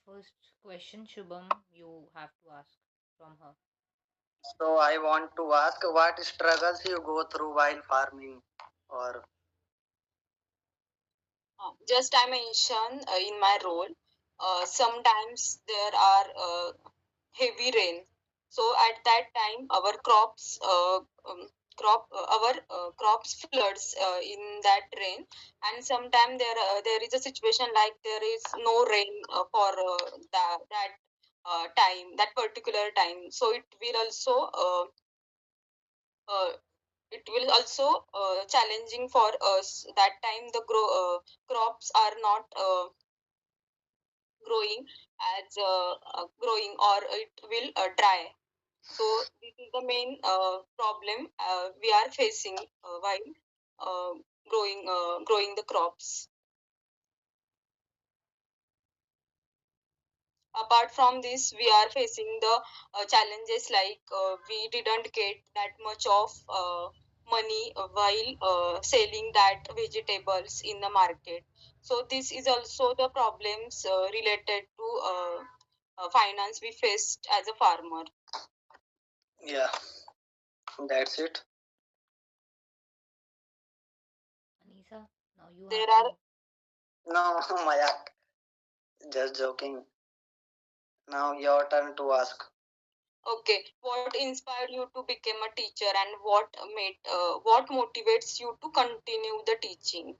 First question, Shubham, you have to ask from her. So I want to ask what struggles you go through while farming or Just I mentioned in my role, sometimes there are heavy rain. So at that time, our crops floods in that rain, and sometimes there is a situation like there is no rain for that time, that particular time. So uh, it will also challenging for us. That time the crops are not growing growing, or it will dry. So this is the main problem we are facing while uh, growing the crops. Apart from this, we are facing the challenges like we didn't get that much of money while selling that vegetables in the market. So this is also the problems related to finance we faced as a farmer. yeah, that's it. Anisa, now you There have are. to. No, Mayak, just joking. Now your turn to ask. Okay, what inspired you to become a teacher, and what motivates you to continue the teaching?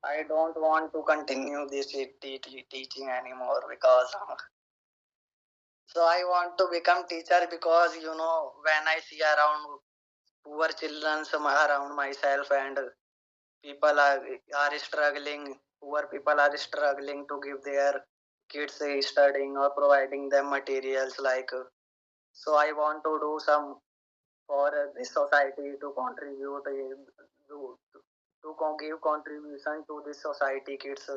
I don't want to continue this teaching anymore because so I want to become teacher because when I see around poor children around myself and people are struggling, poor people are struggling to give their kids studying or providing them materials like so I want to do some for this society to contribute to give contribution to this society kids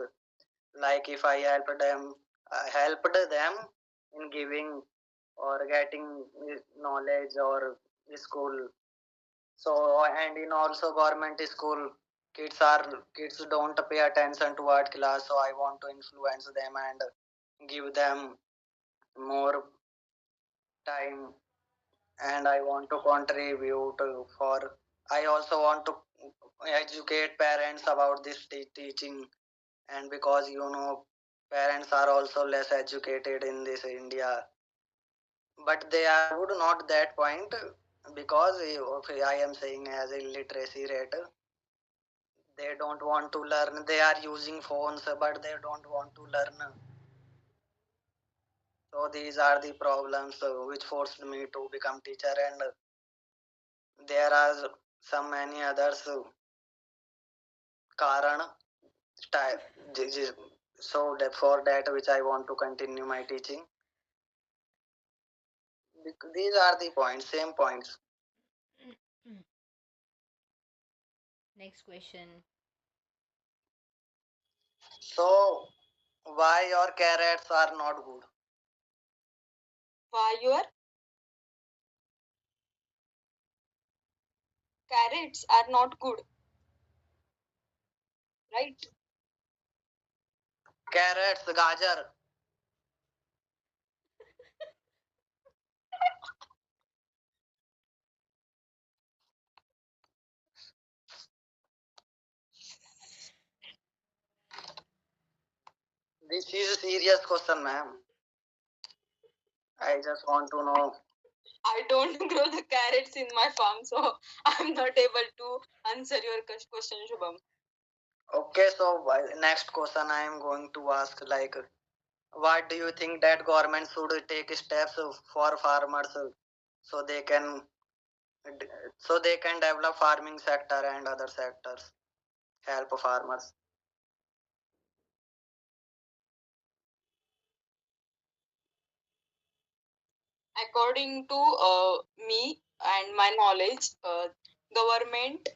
like if I helped them in giving or getting knowledge or school. So and in also government school kids don't pay attention to art class, so I want to influence them and give them more time, and I want to contribute for I also want to educate parents about this teaching, and because parents are also less educated in this India, but they are good not that point because okay, I am saying as a literacy rate they don't want to learn, they are using phones but they don't want to learn. So these are the problems which forced me to become teacher, and there are some many others karan so that for that which I want to continue my teaching. These are the points, same points. Next question. So why your carrots are not good? Why your carrots are not good, right? Carrots, gajar. This is a serious question, ma'am. I just want to know. I don't grow the carrots in my farm, so I'm not able to answer your question, Shubham. Okay, so next question I am going to ask like, what do you think that government should take steps for farmers so they can so they can develop farming sector and other sectors, help farmers? According to me and my knowledge, government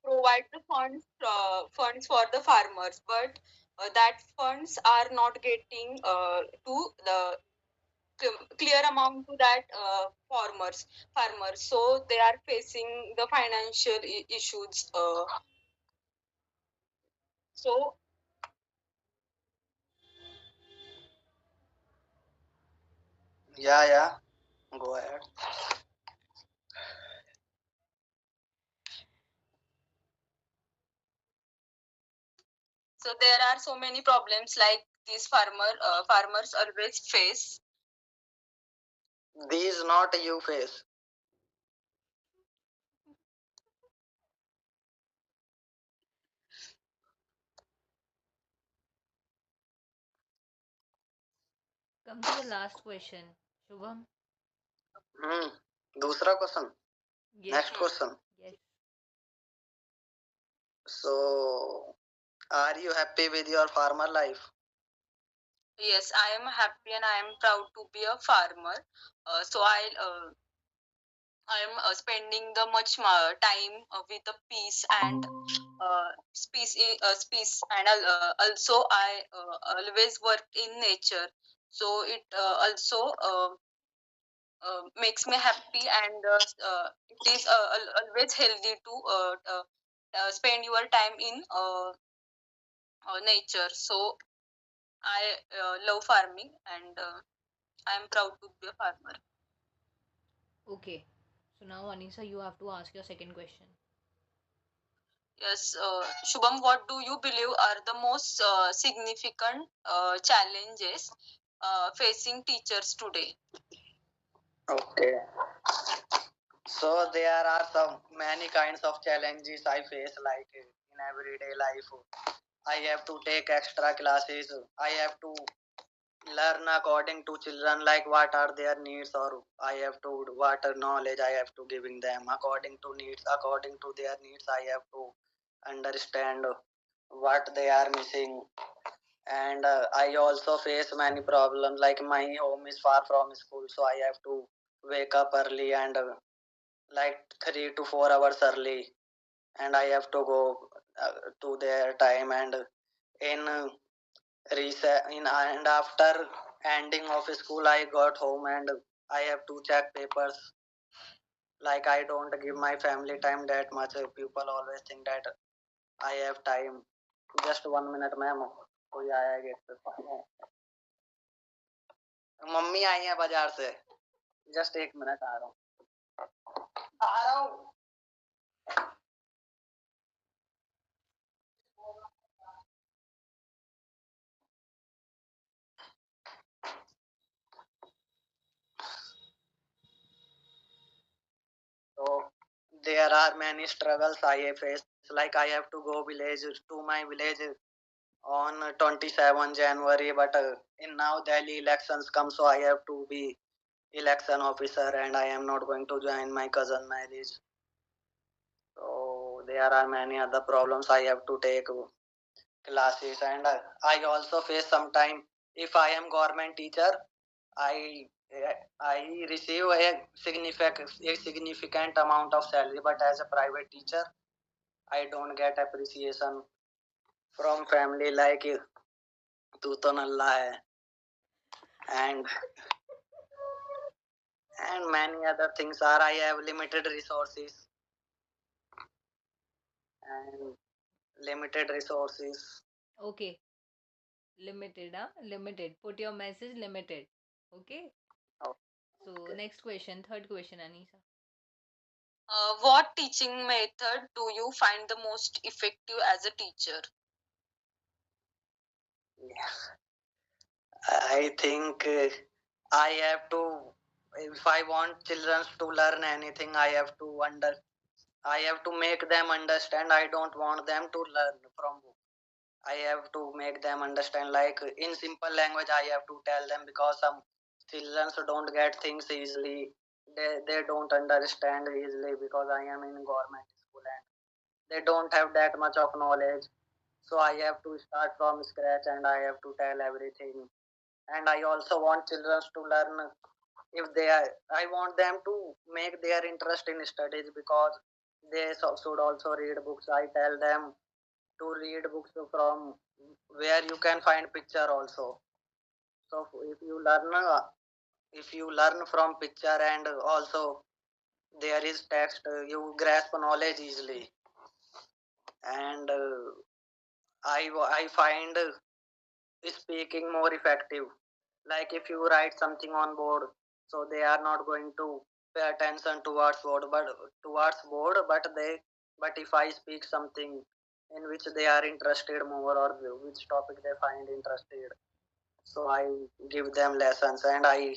provide the funds for the farmers, but that funds are not getting to the clear amount to that farmers, so they are facing the financial issues. So Yeah, go ahead. So there are so many problems like these farmers always face. These not you face. Come to the last question. Shubham? Hmm. दूसरा question. Yes. Next question. Yes. So, are you happy with your farmer life? Yes, I am happy and I am proud to be a farmer. I am spending the much time with the peace and peace, and also I always work in nature. So it also makes me happy, and it is always healthy to spend your time in nature. So I love farming, and I am proud to be a farmer. Okay. So now, Anisa, you have to ask your second question. Yes, Shubham, what do you believe are the most significant challenges facing teachers today? Okay. So there are some many kinds of challenges I face like in everyday life. I have to take extra classes. I have to learn according to children like what are their needs, or I have to what knowledge I have to giving them according to needs. According to their needs, I have to understand what they are missing. And I also face many problems like my home is far from school, so I have to wake up early and like 3 to 4 hours early, and I have to go to their time, and in and after ending of school I got home and I have to check papers. Like I don't give my family time that much. People always think that I have time. Just 1 minute, ma'am. कोई आया है gate पे. Mummy आई है बाजार से. Just 1 minute आ रहा हूँ. आ रहा हूँ. So there are many struggles I face. Like I have to go village to my village on 27 January, but in now Delhi elections come, so I have to be election officer, and I am not going to join my cousin marriage. So there are many other problems. I have to take classes, and I also face sometime if I am government teacher, I I receive a significant amount of salary, but as a private teacher, I don't get appreciation from family like तू तो नल्ला है and many other things are I have limited resources and limited resources. Okay. Limited, huh? Limited. Put your message limited. Okay. Oh, So, okay. next question, third question, Anisa. What teaching method do you find the most effective as a teacher? Yeah. I think I have to, if I want children to learn anything, I have to make them understand. I don't want them to learn from book. I have to make them understand like in simple language. I have to tell them because some children don't get things easily. They don't understand easily because I am in government school and they don't have that much of knowledge. So I have to start from scratch and I have to tell everything. And I also want children to learn if they are. I want them to make their interest in studies because they should also read books. I tell them to read books from where you can find picture also. So if you learn from picture and also there is text, you grasp knowledge easily. And I find speaking more effective. Like if you write something on board, so they are not going to pay attention towards board, but if I speak something in which they are interested more, or which topic they find interested, so I give them lessons, and I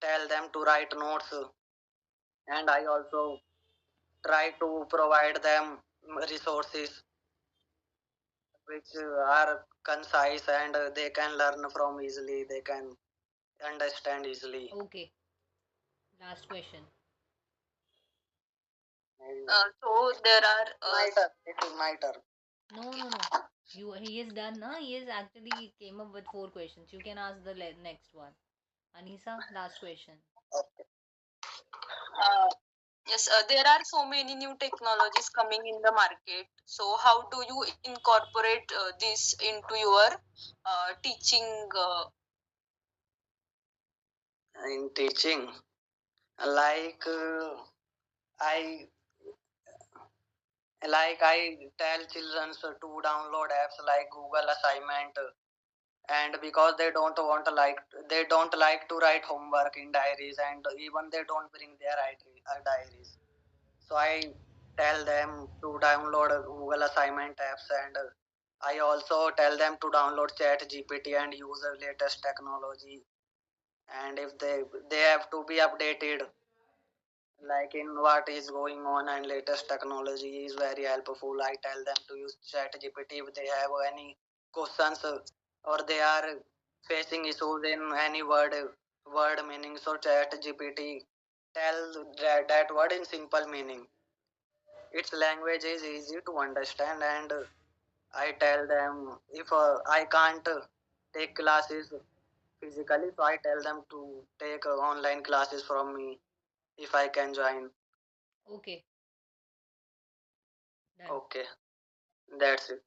tell them to write notes, and I also try to provide them resources which are concise, and they can learn from easily, they can understand easily. Okay. Last question. And So there are my turn. It is my turn. No. He is done, na? He is actually came up with 4 questions. You can ask the next one. Anisa, last question. Okay. uh, yes, there are so many new technologies coming in the market. So how do you incorporate this into your teaching? In teaching, like I I tell children to download apps like Google Assignment, and because they don't like to write homework in diaries, and even they don't bring their diaries, so I tell them to download Google Assignment apps, and I also tell them to download Chat GPT and use the latest technology, and if they have to be updated like in what is going on, and latest technology is very helpful. I tell them to use Chat GPT if they have any questions, or they are facing issues in any word meaning, so Chat GPT tell that word in simple meaning. Its language is easy to understand, and I tell them if I can't take classes physically, so I tell them to take online classes from me if I can join. Okay, done. Okay, that's it.